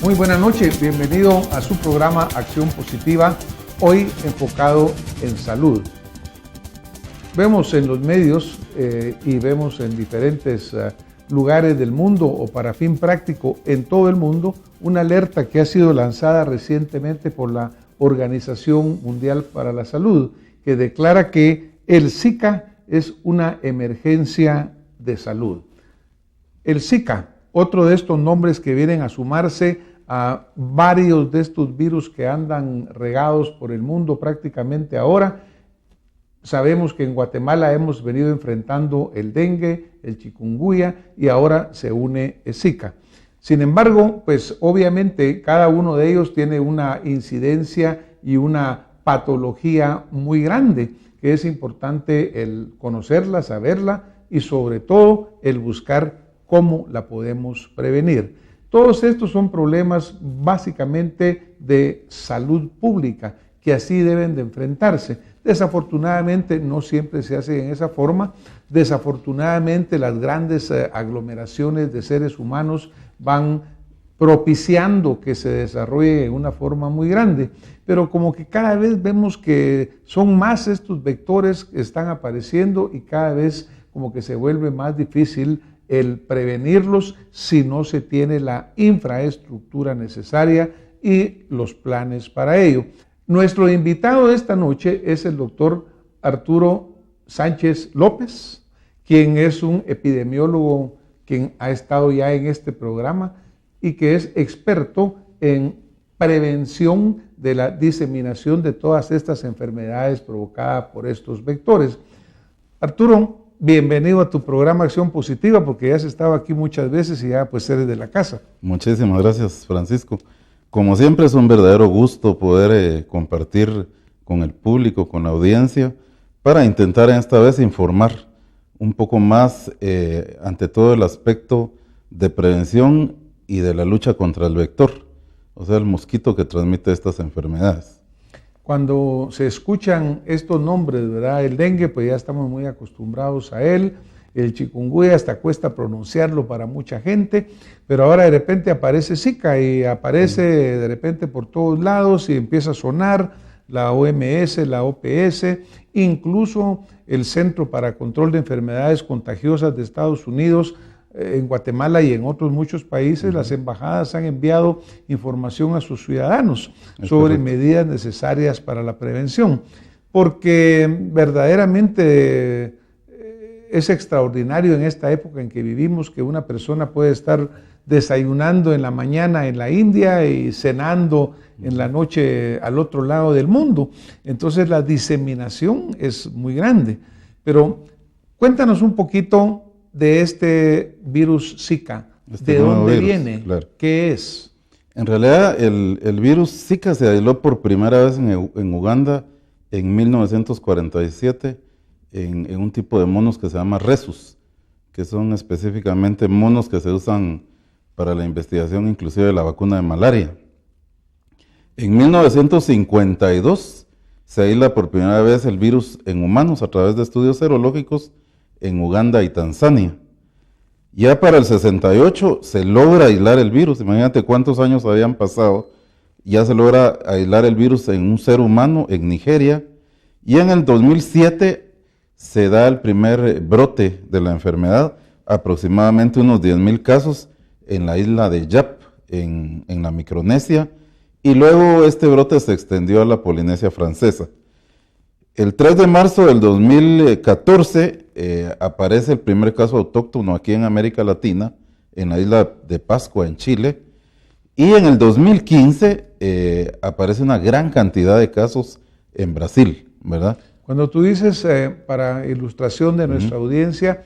Muy buenas noches, bienvenido a su programa Acción Positiva, hoy enfocado en salud. Vemos en los medios y vemos en diferentes lugares del mundo o para fin práctico en todo el mundo una alerta que ha sido lanzada recientemente por la Organización Mundial para la Salud, que declara que el Zika es una emergencia de salud. El Zika, otro de estos nombres que vienen a sumarse a varios de estos virus que andan regados por el mundo prácticamente ahora. Sabemos que en Guatemala hemos venido enfrentando el dengue, el chikungunya y ahora se une el Zika. Sin embargo, pues obviamente cada uno de ellos tiene una incidencia y una patología muy grande, que es importante el conocerla, saberla y sobre todo el buscar cómo la podemos prevenir. Todos estos son problemas básicamente de salud pública que así deben de enfrentarse. Desafortunadamente no siempre se hace en esa forma. Desafortunadamente las grandes aglomeraciones de seres humanos van propiciando que se desarrolle de una forma muy grande. Pero como que cada vez vemos que son más estos vectores que están apareciendo y cada vez como que se vuelve más difícil el prevenirlos si no se tiene la infraestructura necesaria y los planes para ello. Nuestro invitado de esta noche es el doctor Arturo Sánchez López, quien es un epidemiólogo quien ha estado ya en este programa y que es experto en prevención de la diseminación de todas estas enfermedades provocadas por estos vectores. Arturo, bienvenido a tu programa Acción Positiva, porque ya has estado aquí muchas veces y ya pues eres de la casa. Muchísimas gracias, Francisco. Como siempre es un verdadero gusto poder compartir con el público, con la audiencia, para intentar esta vez informar un poco más ante todo el aspecto de prevención y de la lucha contra el vector, o sea, el mosquito que transmite estas enfermedades. Cuando se escuchan estos nombres, ¿verdad? El dengue, pues ya estamos muy acostumbrados a él. El chikungunya hasta cuesta pronunciarlo para mucha gente, pero ahora de repente aparece Zika y aparece de repente por todos lados y empieza a sonar la OMS, la OPS, incluso el Centro para Control de Enfermedades Contagiosas de Estados Unidos. En Guatemala y en otros muchos países, las embajadas han enviado información a sus ciudadanos sobre medidas necesarias para la prevención, porque verdaderamente es extraordinario en esta época en que vivimos que una persona puede estar desayunando en la mañana en la India y cenando en la noche al otro lado del mundo. Entonces la diseminación es muy grande. Pero cuéntanos un poquito de este virus Zika, ¿de dónde viene? Claro. ¿Qué es? En realidad el virus Zika se aisló por primera vez en Uganda en 1947 en un tipo de monos que se llama rhesus, que son específicamente monos que se usan para la investigación inclusive de la vacuna de malaria. En 1952 se aísla por primera vez el virus en humanos a través de estudios serológicos en Uganda y Tanzania. Ya para el 68 se logra aislar el virus, imagínate cuántos años habían pasado, ya se logra aislar el virus en un ser humano en Nigeria, y en el 2007 se da el primer brote de la enfermedad, aproximadamente unos 10,000 casos en la isla de Yap, en la Micronesia, y luego este brote se extendió a la Polinesia Francesa. El 3 de marzo del 2014 aparece el primer caso autóctono aquí en América Latina, en la isla de Pascua, en Chile, y en el 2015 aparece una gran cantidad de casos en Brasil, ¿verdad? Cuando tú dices, para ilustración de nuestra audiencia,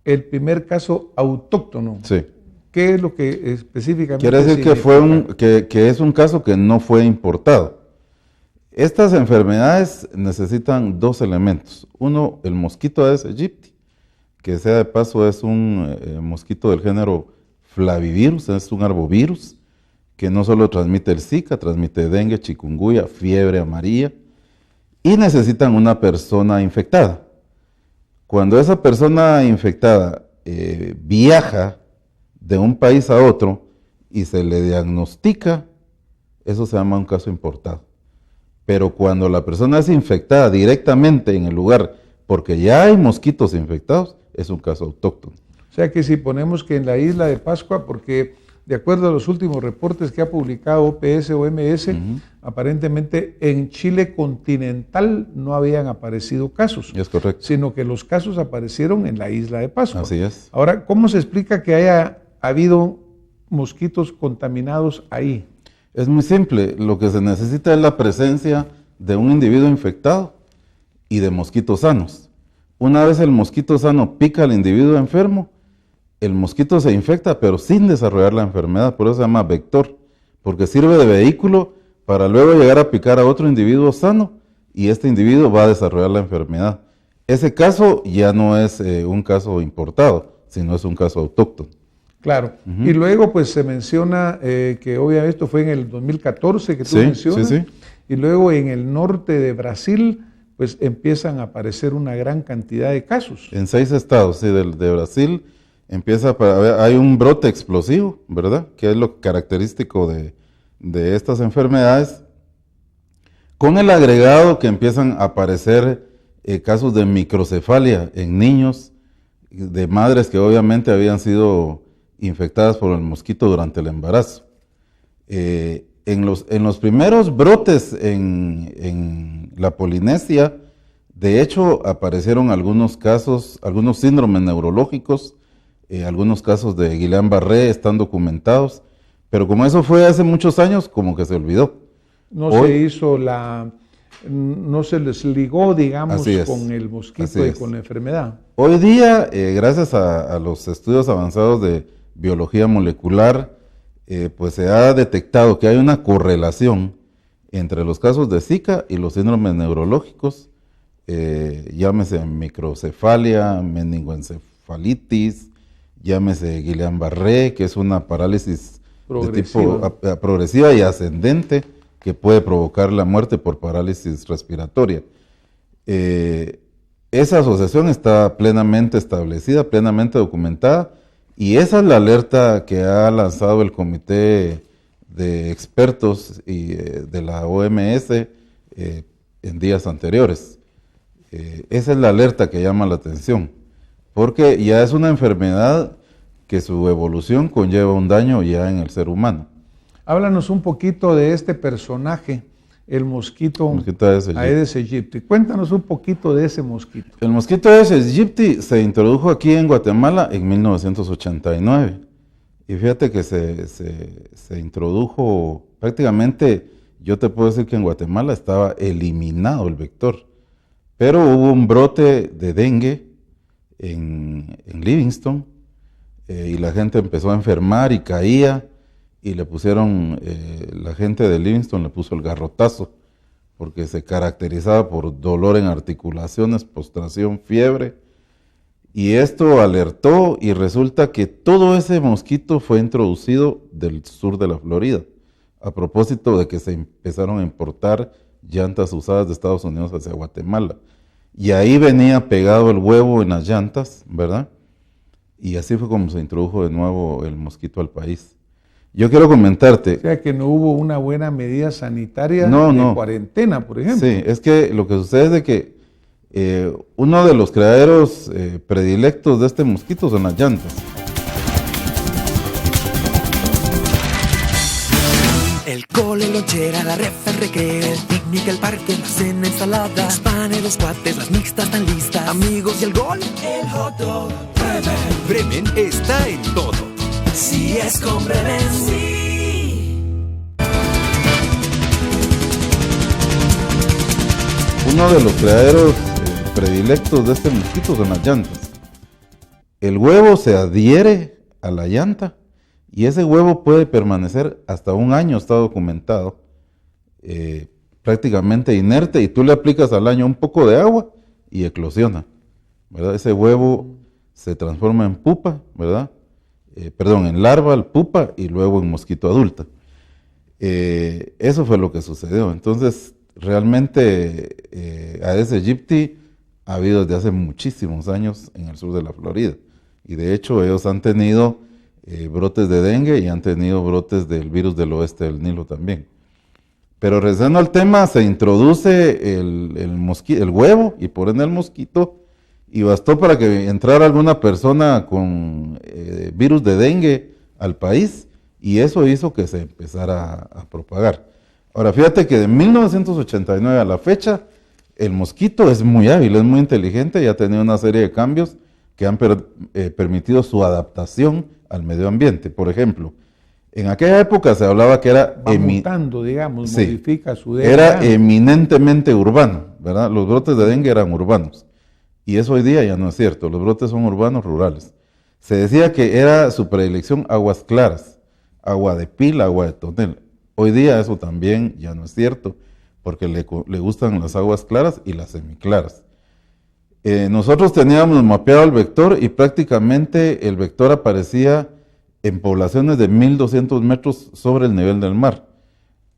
el primer caso autóctono, sí. ¿Qué es lo que específicamente quiere decir que es un caso que no fue importado? Estas enfermedades necesitan dos elementos. Uno, el mosquito Aedes aegypti, que sea de paso es un mosquito del género Flavivirus, es un arbovirus, que no solo transmite el Zika, transmite dengue, chikungunya, fiebre amarilla, y necesitan una persona infectada. Cuando esa persona infectada viaja de un país a otro y se le diagnostica, eso se llama un caso importado. Pero cuando la persona es infectada directamente en el lugar porque ya hay mosquitos infectados, es un caso autóctono. O sea que si ponemos que en la isla de Pascua, porque de acuerdo a los últimos reportes que ha publicado OPS, OMS, aparentemente en Chile continental no habían aparecido casos. Es correcto. Sino que los casos aparecieron en la isla de Pascua. Así es. Ahora, ¿cómo se explica que haya habido mosquitos contaminados ahí? Es muy simple, lo que se necesita es la presencia de un individuo infectado y de mosquitos sanos. Una vez el mosquito sano pica al individuo enfermo, el mosquito se infecta pero sin desarrollar la enfermedad, por eso se llama vector, porque sirve de vehículo para luego llegar a picar a otro individuo sano y este individuo va a desarrollar la enfermedad. Ese caso ya no es un caso importado, sino es un caso autóctono. Claro, y luego pues se menciona que obviamente esto fue en el 2014 que tú mencionas, y luego en el norte de Brasil pues empiezan a aparecer una gran cantidad de casos. En 6 estados, sí, de Brasil hay un brote explosivo, ¿verdad? Que es lo característico de estas enfermedades, con el agregado que empiezan a aparecer casos de microcefalia en niños, de madres que obviamente habían sido infectadas por el mosquito durante el embarazo. En los primeros brotes en la Polinesia, de hecho, aparecieron algunos casos, algunos síndromes neurológicos, algunos casos de Guillain-Barré están documentados, pero como eso fue hace muchos años, como que se olvidó. No se les ligó, digamos, con el mosquito y con la enfermedad. Hoy día, gracias a los estudios avanzados de biología molecular, pues se ha detectado que hay una correlación entre los casos de Zika y los síndromes neurológicos, llámese microcefalia, meningoencefalitis, llámese Guillain-Barré, que es una parálisis de tipo progresiva y ascendente que puede provocar la muerte por parálisis respiratoria. Esa asociación está plenamente establecida, plenamente documentada, y esa es la alerta que ha lanzado el comité de expertos de la OMS en días anteriores. Esa es la alerta que llama la atención, porque ya es una enfermedad que su evolución conlleva un daño ya en el ser humano. Háblanos un poquito de este personaje, el mosquito Aedes aegypti. Cuéntanos un poquito de ese mosquito. El mosquito Aedes aegypti se introdujo aquí en Guatemala en 1989. Y fíjate que se introdujo prácticamente, yo te puedo decir que en Guatemala estaba eliminado el vector. Pero hubo un brote de dengue en Livingston y la gente empezó a enfermar y caía. Y le pusieron, la gente de Livingston le puso el garrotazo, porque se caracterizaba por dolor en articulaciones, postración, fiebre. Y esto alertó y resulta que todo ese mosquito fue introducido del sur de la Florida, a propósito de que se empezaron a importar llantas usadas de Estados Unidos hacia Guatemala. Y ahí venía pegado el huevo en las llantas, ¿verdad? Y así fue como se introdujo de nuevo el mosquito al país. Yo quiero comentarte. O sea que no hubo una buena medida sanitaria de cuarentena, por ejemplo. Sí, es que lo que sucede es de que uno de los criaderos predilectos de este mosquito son las llantas. El cole, lonchera, la ref, el recreo, el picnic, el parque, la cena, ensalada, los panes, los cuates, las mixtas están listas, amigos y el gol, el hot dog. Bremen está en todo. Si es con Bremen, sí. Uno de los criaderos predilectos de este mosquito son las llantas. El huevo se adhiere a la llanta y ese huevo puede permanecer hasta un año, está documentado, prácticamente inerte, y tú le aplicas al año un poco de agua y eclosiona, ¿verdad? Ese huevo se transforma en pupa, ¿verdad? En larva, pupa y luego en mosquito adulta. Eso fue lo que sucedió. Entonces, realmente Aedes aegypti ha habido desde hace muchísimos años en el sur de la Florida. Y de hecho ellos han tenido brotes de dengue y han tenido brotes del virus del oeste del Nilo también. Pero regresando al tema, se introduce el huevo y por ende el mosquito, y bastó para que entrara alguna persona con virus de dengue al país, y eso hizo que se empezara a propagar. Ahora, fíjate que de 1989 a la fecha, el mosquito es muy hábil, es muy inteligente y ha tenido una serie de cambios que han permitido su adaptación al medio ambiente. Por ejemplo, en aquella época se hablaba que era... Va mutando, digamos, sí, modifica su DNA. Era eminentemente urbano, ¿verdad? Los brotes de dengue eran urbanos. Y eso hoy día ya no es cierto, los brotes son urbanos, rurales. Se decía que era su predilección aguas claras, agua de pila, agua de tonel. Hoy día eso también ya no es cierto, porque le gustan las aguas claras y las semiclaras. Nosotros teníamos mapeado el vector y prácticamente el vector aparecía en poblaciones de 1.200 metros sobre el nivel del mar.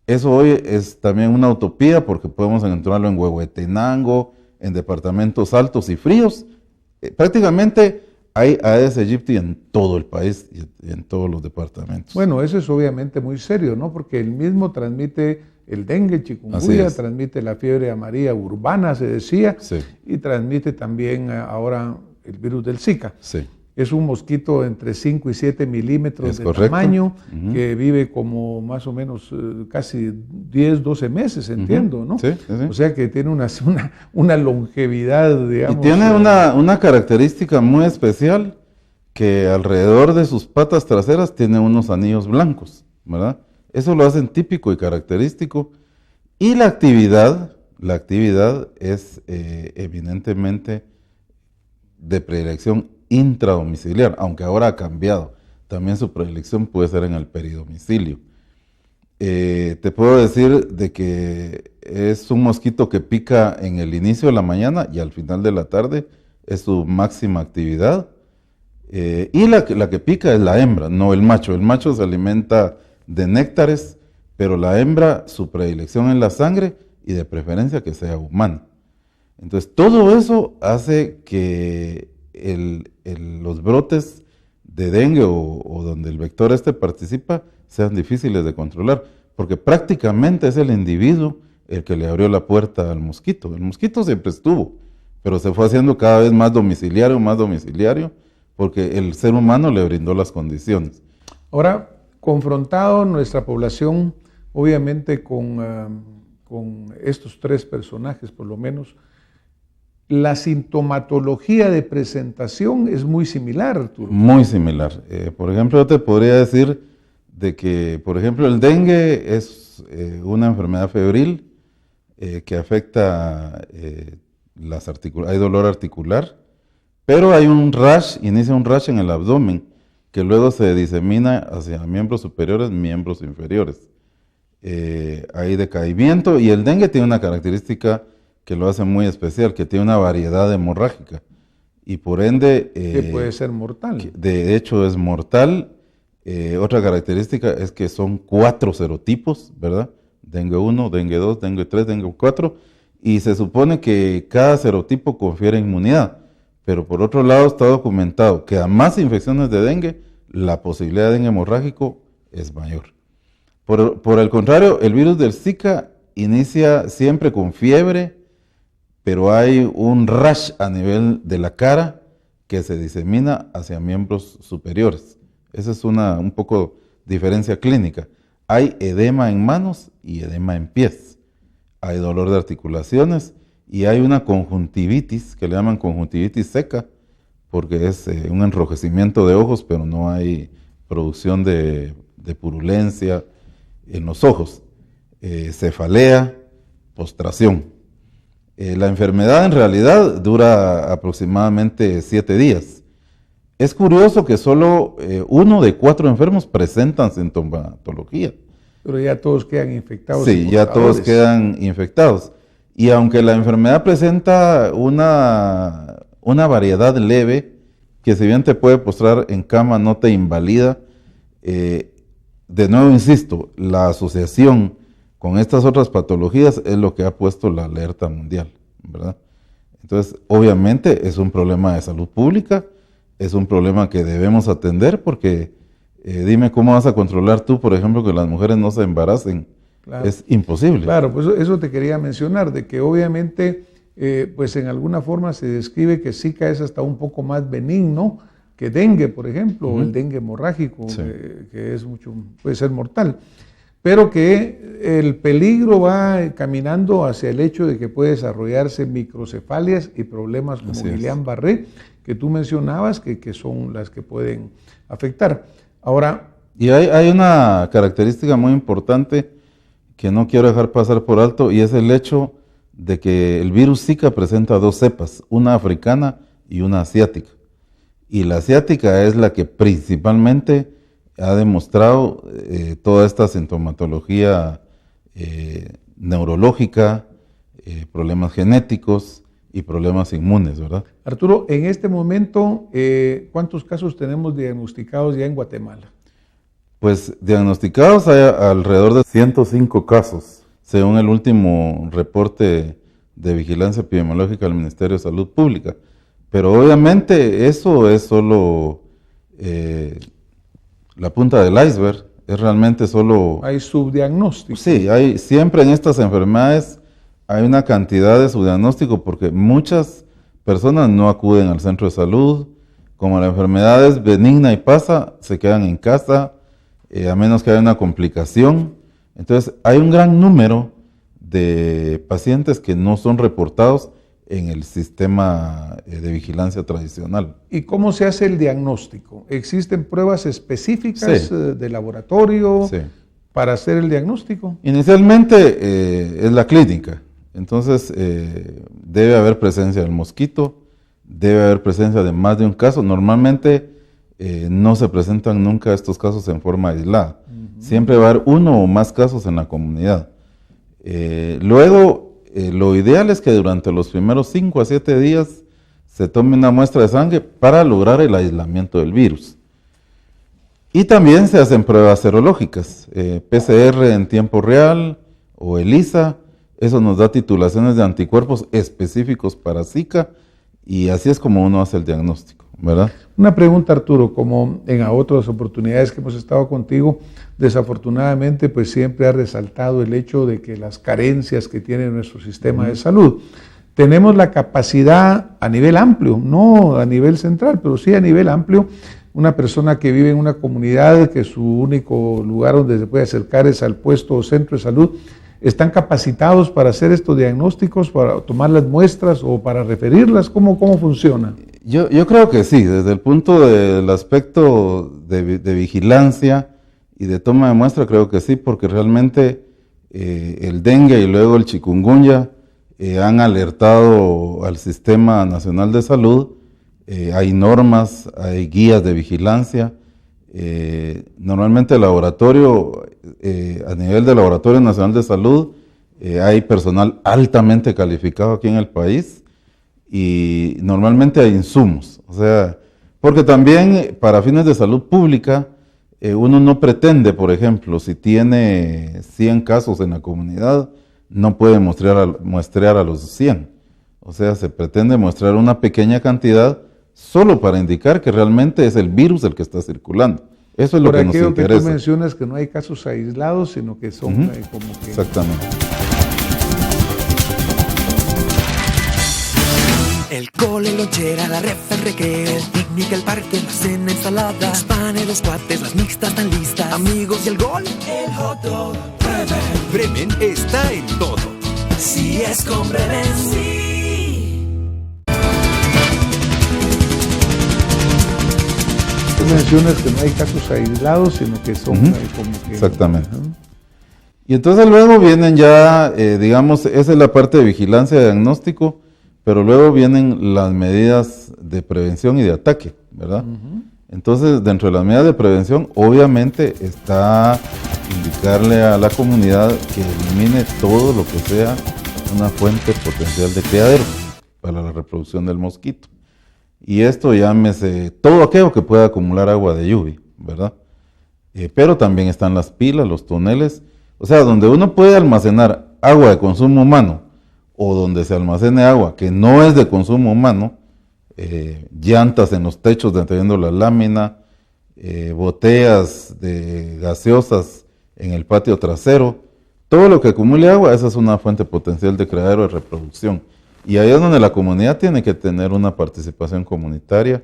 Eso hoy es también una utopía porque podemos encontrarlo en Huehuetenango, en departamentos altos y fríos. Prácticamente hay Aedes aegypti en todo el país y en todos los departamentos. Bueno, eso es obviamente muy serio, ¿no? Porque el mismo transmite el dengue, chikungunya, transmite la fiebre amarilla urbana, se decía, sí, y transmite también ahora el virus del Zika. Sí. Es un mosquito entre 5 y 7 milímetros de correcto. Tamaño, que vive como más o menos casi 10, 12 meses, entiendo, ¿no? Sí, sí, sí. O sea que tiene una longevidad, digamos. Y tiene una característica muy especial, que alrededor de sus patas traseras tiene unos anillos blancos, ¿verdad? Eso lo hacen típico y característico. Y la actividad es evidentemente de predilección intradomiciliar, aunque ahora ha cambiado. También su predilección puede ser en el peridomicilio. Te puedo decir de que es un mosquito que pica en el inicio de la mañana y al final de la tarde es su máxima actividad. Y la que pica es la hembra, no el macho. El macho se alimenta de néctares, pero la hembra, su predilección es la sangre y de preferencia que sea humana. Entonces, todo eso hace que los brotes de dengue o donde el vector participa sean difíciles de controlar, porque prácticamente es el individuo el que le abrió la puerta al mosquito. El mosquito siempre estuvo, pero se fue haciendo cada vez más domiciliario, porque el ser humano le brindó las condiciones. Ahora, confrontado nuestra población, obviamente con estos tres personajes por lo menos, la sintomatología de presentación es muy similar, Arturo. Muy similar. Por ejemplo, yo te podría decir de que, por ejemplo, el dengue es una enfermedad febril que afecta hay dolor articular, pero hay inicia un rash en el abdomen que luego se disemina hacia miembros superiores, miembros inferiores. Hay decaimiento y el dengue tiene una característica que lo hace muy especial, que tiene una variedad hemorrágica y por ende... que puede ser mortal. De hecho es mortal. Otra característica es que son 4 serotipos, ¿verdad? Dengue 1, dengue 2, dengue 3, dengue 4, y se supone que cada serotipo confiere inmunidad, pero por otro lado está documentado que a más infecciones de dengue, la posibilidad de dengue hemorrágico es mayor. Por el contrario, el virus del Zika inicia siempre con fiebre, pero hay un rash a nivel de la cara que se disemina hacia miembros superiores. Esa es un poco diferencia clínica. Hay edema en manos y edema en pies. Hay dolor de articulaciones y hay una conjuntivitis, que le llaman conjuntivitis seca, porque es un enrojecimiento de ojos, pero no hay producción de purulencia en los ojos. Cefalea, postración. La enfermedad en realidad dura aproximadamente 7 días. Es curioso que solo 1 de 4 enfermos presentan sintomatología. Pero ya todos quedan infectados. Sí, ya todos quedan infectados. Y aunque la enfermedad presenta una variedad leve, que si bien te puede postrar en cama, no te invalida, de nuevo insisto, la asociación con estas otras patologías es lo que ha puesto la alerta mundial, ¿verdad? Entonces, obviamente es un problema de salud pública, es un problema que debemos atender porque Dime cómo vas a controlar tú, por ejemplo, que las mujeres no se embaracen. Claro. Es imposible. Claro, pues eso te quería mencionar, de que obviamente, pues en alguna forma se describe que Zika es hasta un poco más benigno que dengue, por ejemplo, o el dengue hemorrágico, sí, que es puede ser mortal. Pero que el peligro va caminando hacia el hecho de que puede desarrollarse microcefalias y problemas como Guillain-Barré, que tú mencionabas, que son las que pueden afectar. Ahora... Y hay una característica muy importante que no quiero dejar pasar por alto, y es el hecho de que el virus Zika presenta dos cepas, una africana y una asiática. Y la asiática es la que principalmente ha demostrado toda esta sintomatología neurológica, problemas genéticos y problemas inmunes, ¿verdad? Arturo, en este momento, ¿cuántos casos tenemos diagnosticados ya en Guatemala? Pues diagnosticados hay alrededor de 105 casos, según el último reporte de vigilancia epidemiológica del Ministerio de Salud Pública. Pero obviamente eso es solo la punta del iceberg, es realmente solo... Hay subdiagnóstico. Sí, siempre en estas enfermedades hay una cantidad de subdiagnóstico porque muchas personas no acuden al centro de salud, como la enfermedad es benigna y pasa, se quedan en casa, a menos que haya una complicación. Entonces hay un gran número de pacientes que no son reportados en el sistema de vigilancia tradicional. ¿Y cómo se hace el diagnóstico? ¿Existen pruebas específicas de laboratorio para hacer el diagnóstico? Inicialmente es la clínica, entonces debe haber presencia del mosquito, debe haber presencia de más de un caso. Normalmente no se presentan nunca estos casos en forma aislada, siempre va a haber uno o más casos en la comunidad. Luego, lo ideal es que durante los primeros 5 a 7 días se tome una muestra de sangre para lograr el aislamiento del virus. Y también se hacen pruebas serológicas, PCR en tiempo real o ELISA, eso nos da titulaciones de anticuerpos específicos para Zika y así es como uno hace el diagnóstico, ¿verdad? Una pregunta, Arturo, como en otras oportunidades que hemos estado contigo, desafortunadamente pues siempre ha resaltado el hecho de que las carencias que tiene nuestro sistema de salud. Tenemos la capacidad a nivel amplio, no a nivel central, pero sí a nivel amplio. Una persona que vive en una comunidad que su único lugar donde se puede acercar es al puesto o centro de salud, ¿están capacitados para hacer estos diagnósticos, para tomar las muestras o para referirlas? ¿Cómo funciona? Yo creo que sí, desde el punto del aspecto de vigilancia y de toma de muestra, creo que sí, porque realmente el dengue y luego el chikungunya han alertado al Sistema Nacional de Salud. Hay normas, hay guías de vigilancia. Normalmente el laboratorio, a nivel del Laboratorio Nacional de Salud, hay personal altamente calificado aquí en el país y normalmente hay insumos. O sea, porque también para fines de salud pública, uno no pretende, por ejemplo, si tiene 100 casos en la comunidad, no puede muestrear a los 100. O sea, se pretende mostrar una pequeña cantidad solo para indicar que realmente es el virus el que está circulando. Eso es lo que nos interesa. Por aquello que tú mencionas que no hay casos aislados, sino que son como que... Exactamente. El cole, lonchera, la ref, el recreo, el picnic, el parque, la cena, ensalada, los panes, los cuates, las mixtas están listas, amigos y el gol, el hot dog. Bremen está en todo. Si es con Bremen, sí. Tú mencionas que no hay casos aislados, sino que son como que... Exactamente. Y entonces luego vienen ya, digamos, esa es la parte de vigilancia y diagnóstico, pero luego vienen las medidas de prevención y de ataque, ¿verdad? Entonces, dentro de las medidas de prevención, obviamente está indicarle a la comunidad que elimine todo lo que sea una fuente potencial de criadero para la reproducción del mosquito. Y esto llámese todo aquello que pueda acumular agua de lluvia, ¿verdad? Pero también están las pilas, los toneles, o sea, donde uno puede almacenar agua de consumo humano o donde se almacene agua que no es de consumo humano, llantas en los techos deteniendo la lámina, botellas de gaseosas en el patio trasero, todo lo que acumule agua, esa es una fuente potencial de criadero de reproducción. Y ahí es donde la comunidad tiene que tener una participación comunitaria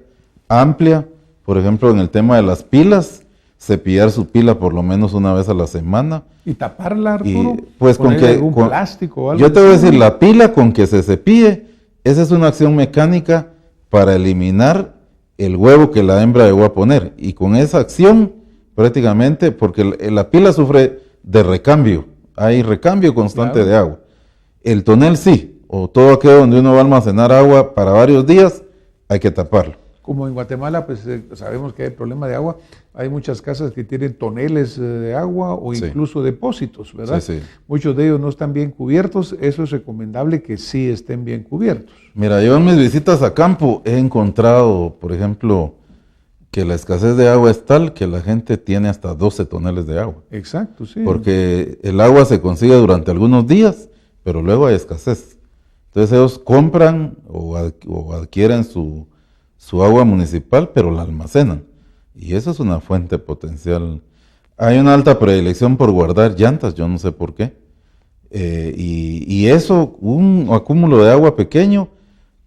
amplia, por ejemplo, en el tema de las pilas, cepillar su pila por lo menos una vez a la semana. ¿Y taparla, Arturo? Y pues con que algún plástico o algo yo te voy a así, decir, ¿no? la pila con que se cepille, esa es una acción mecánica para eliminar el huevo que la hembra llegó a poner. Y con esa acción, prácticamente, porque la pila sufre de recambio, hay recambio constante Claro. de agua. El tonel sí, o todo aquello donde uno va a almacenar agua para varios días, hay que taparlo. Como en Guatemala, pues sabemos que hay problema de agua. Hay muchas casas que tienen toneles de agua o Sí. incluso depósitos, ¿verdad? Sí, sí. Muchos de ellos no están bien cubiertos. Eso es recomendable que sí estén bien cubiertos. Mira, yo en mis visitas a campo he encontrado, por ejemplo, que la escasez de agua es tal que la gente tiene hasta 12 toneles de agua. Exacto, sí. Porque el agua se consigue durante algunos días, pero luego hay escasez. Entonces ellos compran o adquieren su agua municipal, pero la almacenan. Y eso es una fuente potencial. Hay una alta predilección por guardar llantas, yo no sé por qué. Y eso, un acúmulo de agua pequeño,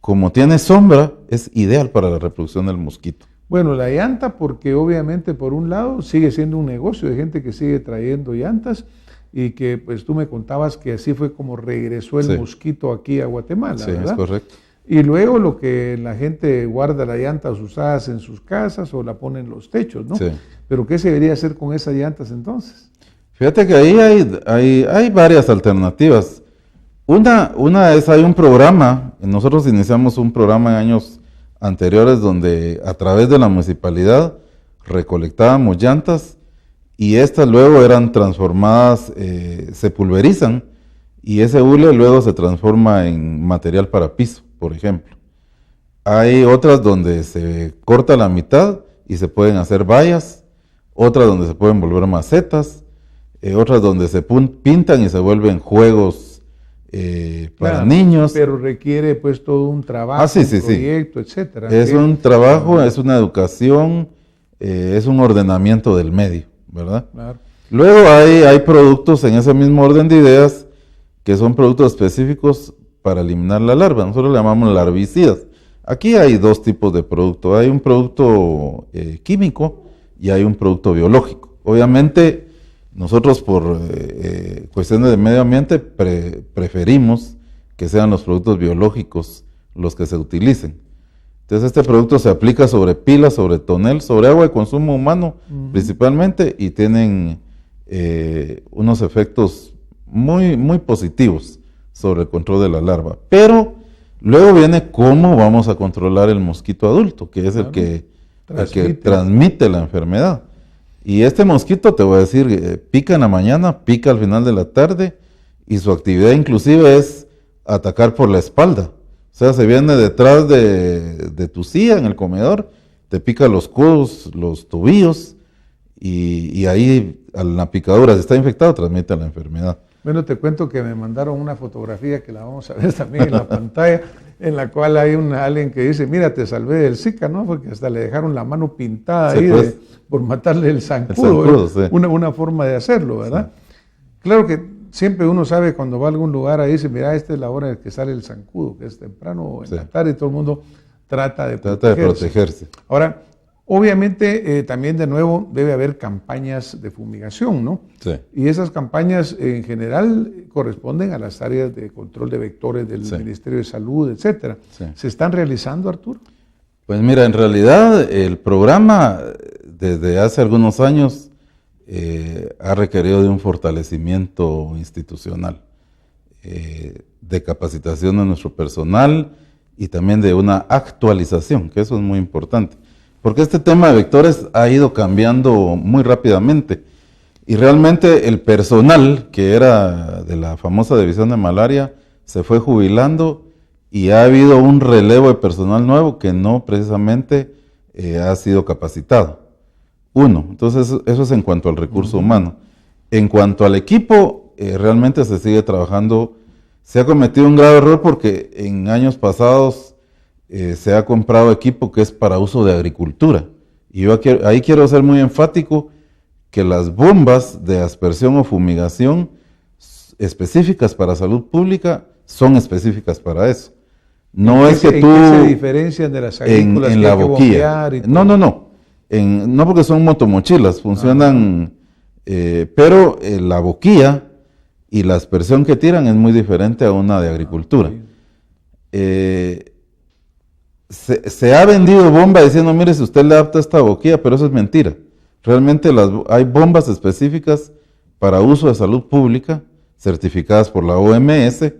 como tiene sombra, es ideal para la reproducción del mosquito. Bueno, la llanta, porque obviamente por un lado sigue siendo un negocio de gente que sigue trayendo llantas y que pues tú me contabas que así fue como regresó el Sí. mosquito aquí a Guatemala, Sí, ¿verdad? es correcto. Y luego lo que la gente guarda las llantas usadas en sus casas o la pone en los techos, ¿no? Sí. Pero ¿qué se debería hacer con esas llantas entonces? Fíjate que ahí hay varias alternativas. Una es, hay un programa, nosotros iniciamos un programa en años anteriores donde a través de la municipalidad recolectábamos llantas y estas luego eran transformadas, se pulverizan y ese hule luego se transforma en material para piso, por ejemplo. Hay otras donde se corta la mitad y se pueden hacer vallas, otras donde se pueden volver macetas, otras donde se pintan y se vuelven juegos para Claro, niños. Pero requiere pues todo un trabajo, Sí, sí, un sí. proyecto, etcétera. Es un trabajo, es una educación, es un ordenamiento del medio, ¿verdad? Claro. Luego hay productos en ese mismo orden de ideas que son productos específicos para eliminar la larva. Nosotros le llamamos larvicidas. Aquí hay dos tipos de productos. Hay un producto químico y hay un producto biológico. Obviamente, nosotros por cuestiones de medio ambiente preferimos que sean los productos biológicos los que se utilicen. Entonces este producto se aplica sobre pilas, sobre tonel, sobre agua de consumo humano principalmente y tienen unos efectos muy, muy positivos sobre el control de la larva. Pero luego viene cómo vamos a controlar el mosquito adulto, que es el que transmite la enfermedad. Y este mosquito, te voy a decir, pica en la mañana, pica al final de la tarde y su actividad inclusive es atacar por la espalda. O sea, se viene detrás de tu silla en el comedor, te pica los codos, los tobillos y ahí a la picadura, si está infectado, transmite la enfermedad. Bueno, te cuento que me mandaron una fotografía que la vamos a ver también en la pantalla, en la cual hay alguien que dice, mira, te salvé del Zika, ¿no? Porque hasta le dejaron la mano pintada Sí, ahí pues. por matarle el zancudo. Sí. Una forma de hacerlo, ¿verdad? Sí. Claro que siempre uno sabe cuando va a algún lugar ahí dice, mira, esta es la hora en que sale el zancudo, que es temprano o en la tarde, y todo el mundo trata de protegerse. Ahora, obviamente, también de nuevo debe haber campañas de fumigación, ¿no? Sí. Y esas campañas en general corresponden a las áreas de control de vectores del Ministerio de Salud, etcétera. Sí. ¿Se están realizando, Arturo? Pues mira, en realidad el programa desde hace algunos años ha requerido de un fortalecimiento institucional, de capacitación de nuestro personal y también de una actualización, que eso es muy importante. Porque este tema de vectores ha ido cambiando muy rápidamente y realmente el personal que era de la famosa división de malaria se fue jubilando y ha habido un relevo de personal nuevo que no precisamente ha sido capacitado. Entonces eso es en cuanto al recurso humano. En cuanto al equipo, realmente se sigue trabajando. Se ha cometido un grave error porque en años pasados se ha comprado equipo que es para uso de agricultura Y yo ahí quiero ser muy enfático que las bombas de aspersión o fumigación específicas para salud pública son específicas para eso. No es que tú... ¿En qué se diferencian de las agrícolas en que la hay que boquilla? bombear y todo? No. No porque son motomochilas, funcionan... pero la boquilla y la aspersión que tiran es muy diferente a una de agricultura. Se ha vendido bomba diciendo, mire, si usted le adapta esta boquilla, pero eso es mentira. Realmente hay bombas específicas para uso de salud pública, certificadas por la OMS,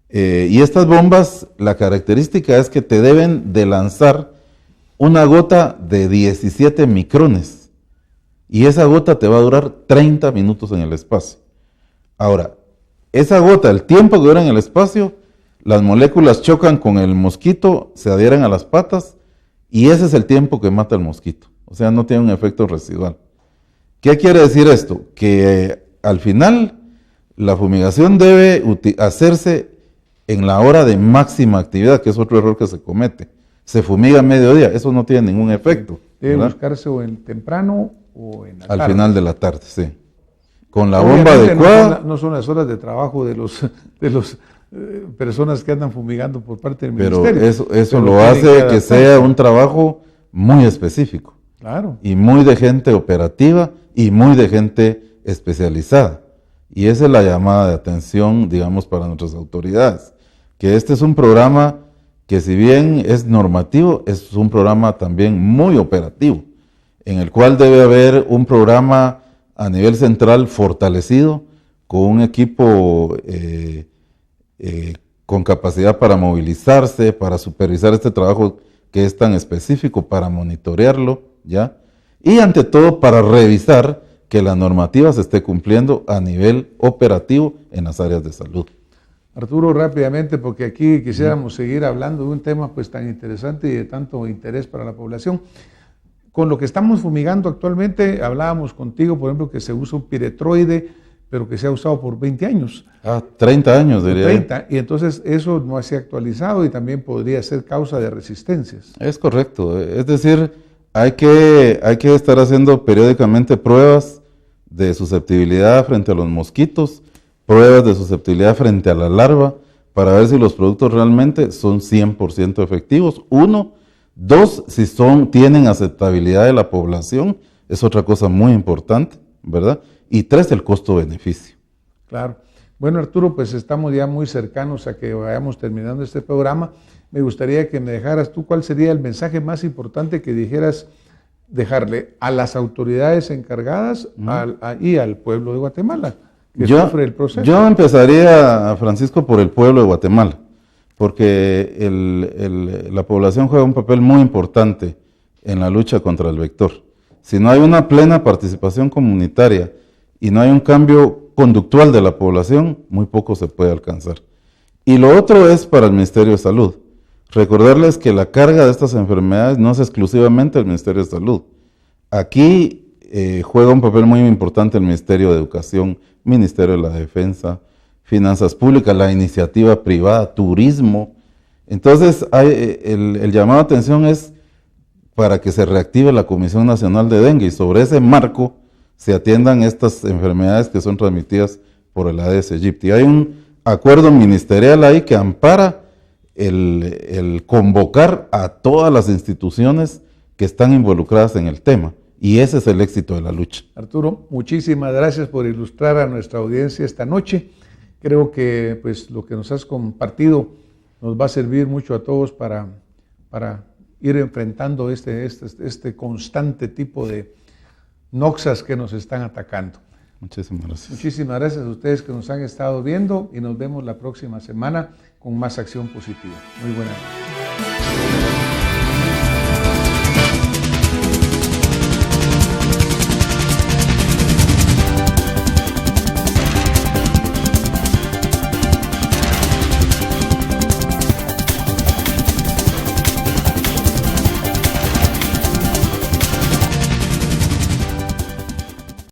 y estas bombas, la característica es que te deben de lanzar una gota de 17 micrones, y esa gota te va a durar 30 minutos en el espacio. Ahora, esa gota, el tiempo que dura en el espacio, las moléculas chocan con el mosquito, se adhieren a las patas, y ese es el tiempo que mata al mosquito. O sea, no tiene un efecto residual. ¿Qué quiere decir esto? Que al final la fumigación debe hacerse en la hora de máxima actividad, que es otro error que se comete. Se fumiga a mediodía, eso no tiene ningún efecto. Debe ¿verdad? buscarse o en temprano o en la tarde. Al final de la tarde, sí. Con la Obviamente bomba adecuada. No son las horas de trabajo de los personas que andan fumigando por parte del Pero ministerio. eso lo hace que sea un trabajo muy específico. Claro. Y muy de gente operativa y muy de gente especializada. Y esa es la llamada de atención, digamos, para nuestras autoridades. Que este es un programa que, si bien es normativo, es un programa también muy operativo, en el cual debe haber un programa a nivel central fortalecido, con un equipo con capacidad para movilizarse, para supervisar este trabajo que es tan específico, para monitorearlo, ¿ya? Y ante todo para revisar que la normativa se esté cumpliendo a nivel operativo en las áreas de salud. Arturo, rápidamente, porque aquí quisiéramos seguir hablando de un tema pues tan interesante y de tanto interés para la población. Con lo que estamos fumigando actualmente, hablábamos contigo, por ejemplo, que se usa un piretroide, pero que se ha usado por 20 años. 30 años, diría. 30, y entonces eso no se ha actualizado y también podría ser causa de resistencias. Es correcto, es decir, hay que estar haciendo periódicamente pruebas de susceptibilidad frente a los mosquitos, pruebas de susceptibilidad frente a la larva, para ver si los productos realmente son 100% efectivos. 1, 2, si tienen aceptabilidad de la población, es otra cosa muy importante, ¿verdad? Y 3, el costo-beneficio. Claro. Bueno, Arturo, pues estamos ya muy cercanos a que vayamos terminando este programa. Me gustaría que me dejaras tú cuál sería el mensaje más importante que dejarle a las autoridades encargadas y al pueblo de Guatemala, que sufre el proceso. Yo empezaría, Francisco, por el pueblo de Guatemala, porque la población juega un papel muy importante en la lucha contra el vector. Si no hay una plena participación comunitaria y no hay un cambio conductual de la población, muy poco se puede alcanzar. Y lo otro es para el Ministerio de Salud. Recordarles que la carga de estas enfermedades no es exclusivamente el Ministerio de Salud. Aquí juega un papel muy importante el Ministerio de Educación, Ministerio de la Defensa, Finanzas Públicas, la iniciativa privada, turismo. Entonces, el llamado a atención es para que se reactive la Comisión Nacional de Dengue y sobre ese marco se atiendan estas enfermedades que son transmitidas por el Aedes aegypti. Hay un acuerdo ministerial ahí que ampara el convocar a todas las instituciones que están involucradas en el tema, y ese es el éxito de la lucha. Arturo, muchísimas gracias por ilustrar a nuestra audiencia esta noche. Creo que pues lo que nos has compartido nos va a servir mucho a todos para ir enfrentando este constante tipo de noxas que nos están atacando. Muchísimas gracias. Muchísimas gracias a ustedes que nos han estado viendo y nos vemos la próxima semana con más Acción Positiva. Muy buenas noches.